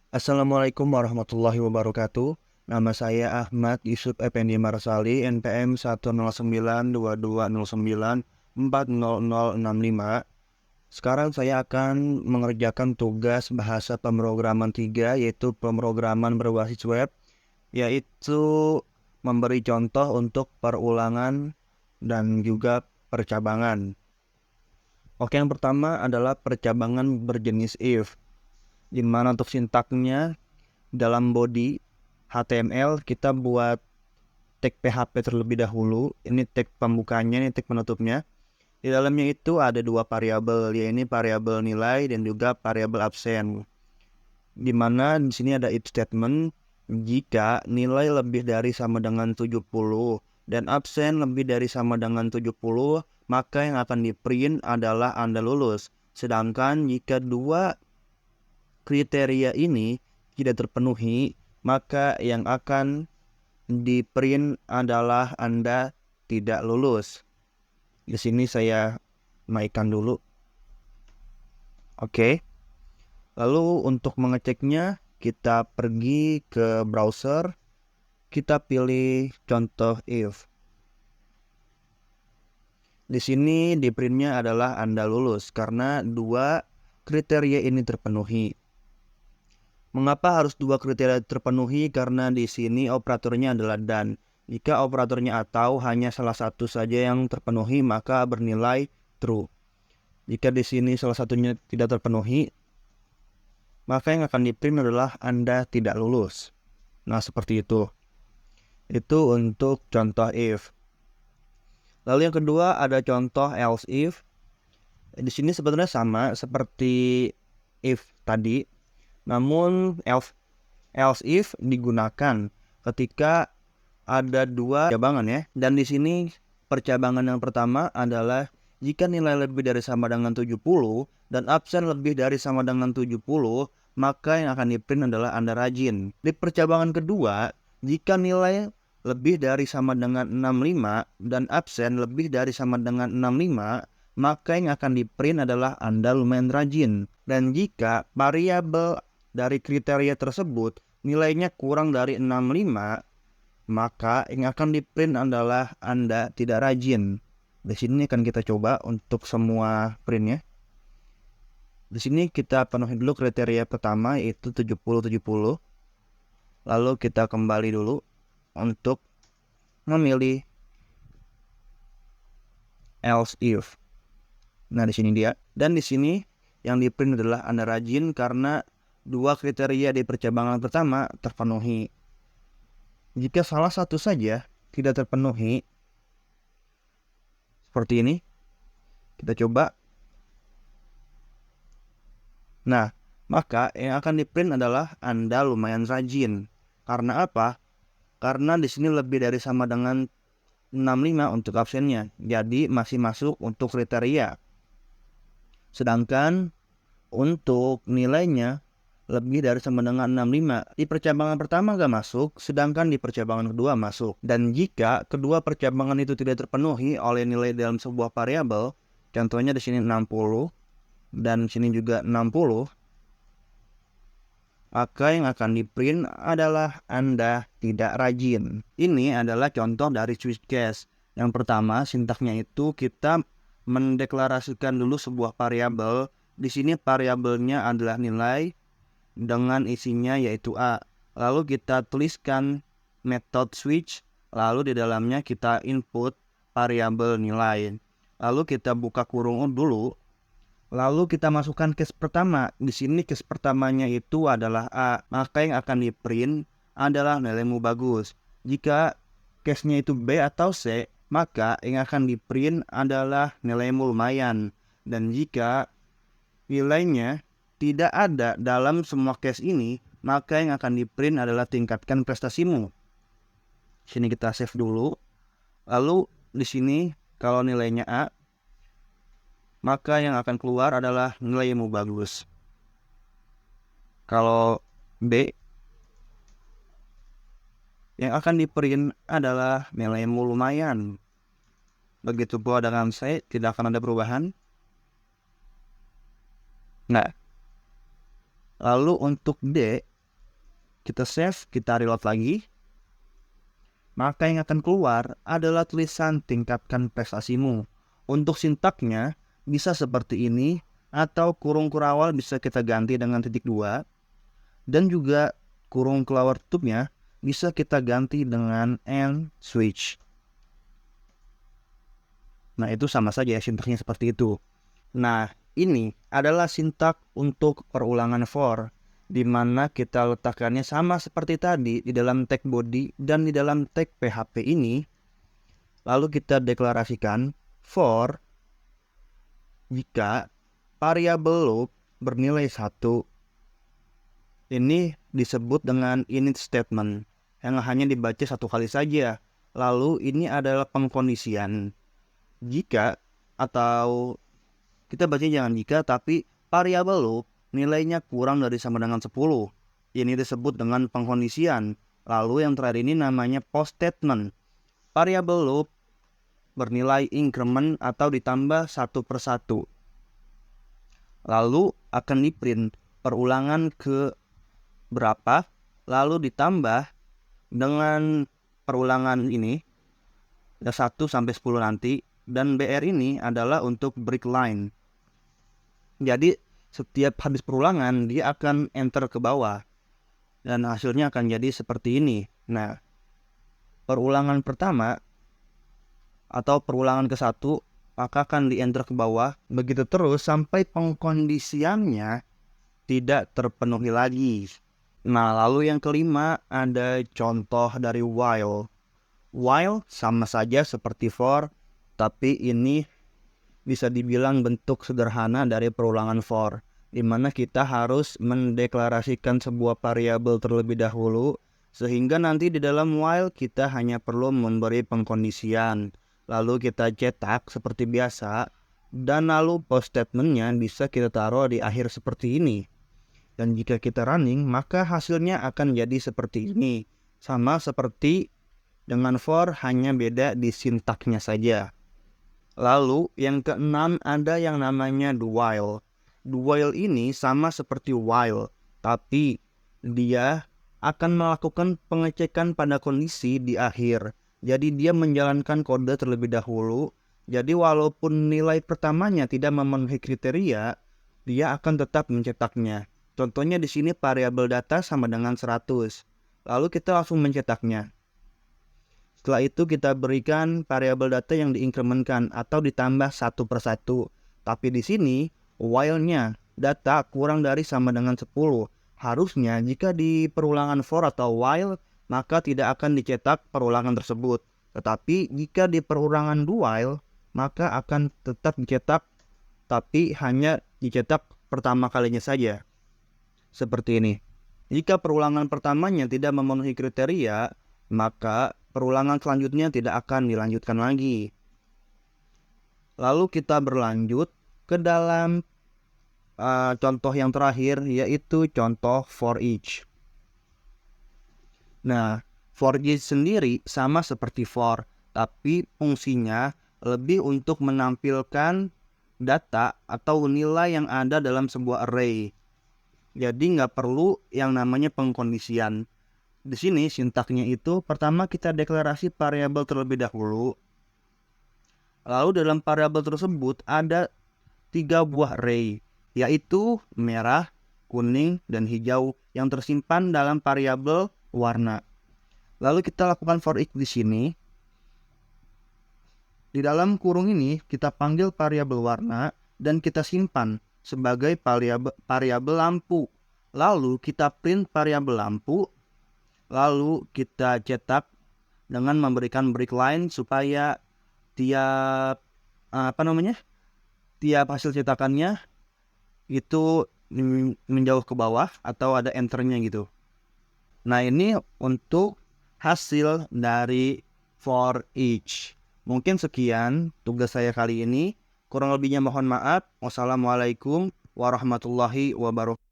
Assalamualaikum warahmatullahi wabarakatuh. Nama saya Ahmad Yusuf Effendi Marsali, NPM 1092209400065. Sekarang saya akan mengerjakan tugas bahasa pemrograman 3, yaitu pemrograman berbasis web, yaitu memberi contoh untuk perulangan dan juga percabangan. Oke, yang pertama adalah percabangan berjenis if, di mana untuk sintaknya dalam body HTML kita buat tag PHP terlebih dahulu. Ini tag pembukanya, ini tag penutupnya. Di dalamnya itu ada dua variabel, yaitu variabel nilai dan juga variabel absen. Di mana di sini ada if statement, jika nilai lebih dari sama dengan 70 dan absen lebih dari sama dengan 70, maka yang akan di print adalah Anda lulus. Sedangkan jika dua kriteria ini tidak terpenuhi, maka yang akan di print adalah Anda tidak lulus. Di sini saya naikkan dulu. Oke. Lalu untuk mengeceknya, kita pergi ke browser, kita pilih contoh if. Di sini di printnya adalah Anda lulus karena dua kriteria ini terpenuhi. Mengapa harus dua kriteria terpenuhi? Karena di sini operatornya adalah dan. Jika operatornya atau hanya salah satu saja yang terpenuhi, maka bernilai true. Jika di sini salah satunya tidak terpenuhi, maka yang akan di-print adalah Anda tidak lulus. Nah, seperti itu. Itu untuk contoh if. Lalu yang kedua ada contoh else if. Di sini sebenarnya sama seperti if tadi. Namun else if digunakan ketika ada dua percabangan ya. Dan di sini percabangan yang pertama adalah jika nilai lebih dari sama dengan 70 dan absen lebih dari sama dengan 70, maka yang akan di-print adalah Anda rajin. Di percabangan kedua, jika nilai lebih dari sama dengan 65 dan absen lebih dari sama dengan 65, maka yang akan di-print adalah Anda lumayan rajin. Dan jika variabel dari kriteria tersebut nilainya kurang dari 65, maka yang akan di-print adalah Anda tidak rajin. Di sini akan kita coba untuk semua printnya. Di sini kita penuhi dulu kriteria pertama, yaitu 70-70. Lalu kita kembali dulu untuk memilih else if. Nah, di sini dia. Dan di sini yang di-print adalah Anda rajin karena dua kriteria di percabangan pertama terpenuhi. Jika salah satu saja tidak terpenuhi, seperti ini, kita coba. Nah, maka yang akan di-print adalah Anda lumayan rajin. Karena apa? Karena di sini lebih dari sama dengan 65 untuk absennya. Jadi masih masuk untuk kriteria. Sedangkan untuk nilainya lebih dari sama dengan 65. Di percabangan pertama gak masuk, sedangkan di percabangan kedua masuk. Dan jika kedua percabangan itu tidak terpenuhi oleh nilai dalam sebuah variabel, contohnya di sini 60 dan di sini juga 60, maka yang akan di-print adalah Anda tidak rajin. Ini adalah contoh dari switch case. Yang pertama, sintaknya itu kita mendeklarasikan dulu sebuah variabel. Di sini variabelnya adalah nilai dengan isinya yaitu A. Lalu kita tuliskan method switch, lalu di dalamnya kita input variabel nilai. Lalu kita buka kurung dulu. Lalu kita masukkan case pertama. Di sini case pertamanya itu adalah A. Maka yang akan di-print adalah nilaimu bagus. Jika case-nya itu B atau C, maka yang akan di-print adalah nilaimu lumayan. Dan jika nilainya tidak ada dalam semua case ini, maka yang akan di-print adalah tingkatkan prestasimu. Sini kita save dulu. Lalu di sini kalau nilainya A, maka yang akan keluar adalah nilaimu bagus. Kalau B, yang akan di-print adalah nilaimu lumayan. Begitu pula dengan C, tidak akan ada perubahan. Nah, lalu untuk D, kita save, kita reload lagi, maka yang akan keluar adalah tulisan tingkatkan prestasimu. Untuk sintaknya bisa seperti ini, atau kurung kurawal bisa kita ganti dengan titik 2, dan juga kurung kelawar tutupnya bisa kita ganti dengan and switch. Nah, itu sama saja ya, sintaknya seperti itu. Nah, ini adalah sintak untuk perulangan for, di mana kita letakkannya sama seperti tadi di dalam tag body dan di dalam tag PHP ini. Lalu kita deklarasikan for jika variabel loop bernilai 1. Ini disebut dengan init statement yang hanya dibaca satu kali saja. Lalu ini adalah pengkondisian. Jika, atau kita baca jangan jika, tapi variabel loop nilainya kurang dari sama dengan 10. Ini disebut dengan pengkondisian. Lalu yang terakhir ini namanya post statement. Variabel loop bernilai increment atau ditambah satu per satu. Lalu akan di print perulangan ke berapa, lalu ditambah dengan perulangan ini 1 sampai 10 nanti, dan BR ini adalah untuk break line. Jadi setiap habis perulangan dia akan enter ke bawah dan hasilnya akan jadi seperti ini. Nah, perulangan pertama atau perulangan ke-1 maka akan di enter ke bawah, begitu terus sampai pengkondisiannya tidak terpenuhi lagi. Nah, lalu yang kelima ada contoh dari while. While sama saja seperti for, tapi ini bisa dibilang bentuk sederhana dari perulangan for, di mana kita harus mendeklarasikan sebuah variabel terlebih dahulu, sehingga nanti di dalam while kita hanya perlu memberi pengkondisian, lalu kita cetak seperti biasa, dan lalu post statementnya bisa kita taruh di akhir seperti ini. Dan jika kita running, maka hasilnya akan jadi seperti ini, sama seperti dengan for, hanya beda di sintaknya saja. Lalu yang keenam ada yang namanya do while. Do while ini sama seperti while, tapi dia akan melakukan pengecekan pada kondisi di akhir. Jadi dia menjalankan kode terlebih dahulu. Jadi walaupun nilai pertamanya tidak memenuhi kriteria, dia akan tetap mencetaknya. Contohnya di sini variabel data sama dengan 100. Lalu kita langsung mencetaknya. Setelah itu kita berikan variabel data yang diinkrementkan atau ditambah satu per satu. Tapi di sini while-nya data kurang dari sama dengan 10. Harusnya jika di perulangan for atau while maka tidak akan dicetak perulangan tersebut. Tetapi jika di perulangan do while maka akan tetap dicetak, tapi hanya dicetak pertama kalinya saja. Seperti ini. Jika perulangan pertamanya tidak memenuhi kriteria, maka perulangan selanjutnya tidak akan dilanjutkan lagi. Lalu kita berlanjut ke dalam contoh yang terakhir, yaitu contoh for each. Nah, for each sendiri sama seperti for, tapi fungsinya lebih untuk menampilkan data atau nilai yang ada dalam sebuah array. Jadi nggak perlu yang namanya pengkondisian. Di sini sintaknya itu pertama kita deklarasi variabel terlebih dahulu. Lalu dalam variabel tersebut ada 3 buah array, yaitu merah, kuning, dan hijau yang tersimpan dalam variabel warna. Lalu kita lakukan for each di sini. Di dalam kurung ini kita panggil variabel warna dan kita simpan sebagai variabel lampu. Lalu kita print variabel lampu. Lalu kita cetak dengan memberikan break line supaya tiap hasil cetakannya itu menjauh ke bawah atau ada enternya gitu. Nah, ini untuk hasil dari for each. Mungkin sekian tugas saya kali ini. Kurang lebihnya mohon maaf. Wassalamualaikum warahmatullahi wabarakatuh.